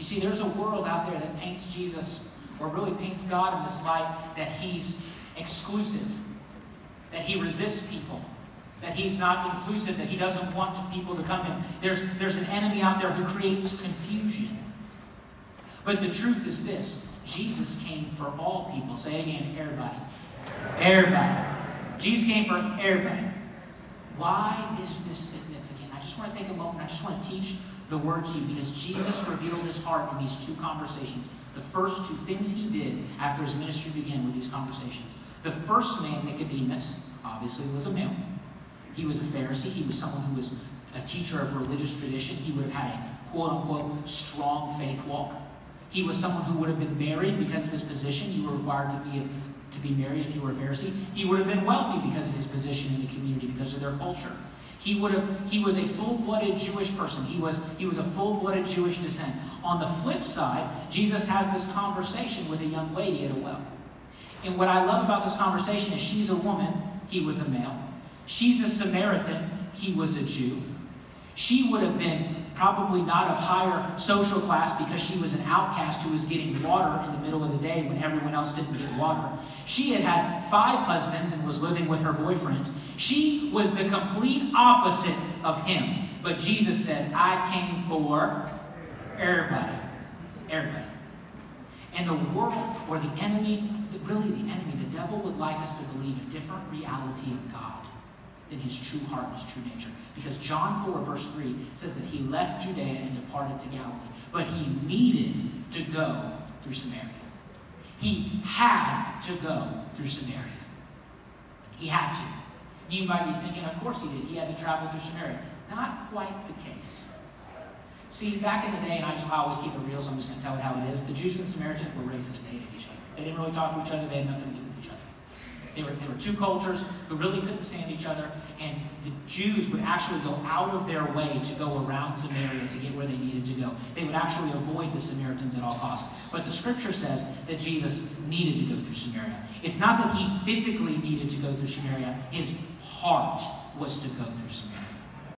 You see, there's a world out there that paints Jesus, or really paints God in this light, that he's exclusive, that he resists people, that he's not inclusive, that he doesn't want people to come to him. There's an enemy out there who creates confusion. But the truth is this: Jesus came for all people. Say again, everybody. Everybody. Jesus came for everybody. Why is this significant? I just want to take a moment. I just want to teach the word to you, because Jesus revealed his heart in these two conversations. The first two things he did after his ministry began were these conversations. The first man, Nicodemus, obviously was a male. He was a Pharisee. He was someone who was a teacher of religious tradition. He would have had a quote-unquote strong faith walk. He was someone who would have been married because of his position. You were required to be married if you were a Pharisee. He would have been wealthy because of his position in the community, because of their culture. He was a full-blooded Jewish person. He was a full-blooded Jewish descent. On the flip side, Jesus has this conversation with a young lady at a well. And what I love about this conversation is she's a woman, he was a male. She's a Samaritan, he was a Jew. She would have been probably not of higher social class because she was an outcast who was getting water in the middle of the day when everyone else didn't get water. She had had 5 husbands and was living with her boyfriend. She was the complete opposite of him. But Jesus said, I came for everybody. Everybody. And the world, or the enemy, really the enemy, the devil would like us to believe a different reality of God than his true heart and his true nature. Because John 4, verse 3 says that he left Judea and departed to Galilee. But he needed to go through Samaria. He had to go through Samaria. He had to. You might be thinking, of course he did. He had to travel through Samaria. Not quite the case. See, back in the day, and I always keep it real, so I'm just going to tell it how it is. The Jews and Samaritans were racist. They hated each other. They didn't really talk to each other. They had nothing to do with each other. They were two cultures who really couldn't stand each other, and the Jews would actually go out of their way to go around Samaria to get where they needed to go. They would actually avoid the Samaritans at all costs. But the scripture says that Jesus needed to go through Samaria. It's not that he physically needed to go through Samaria. His heart was to go through Samaria.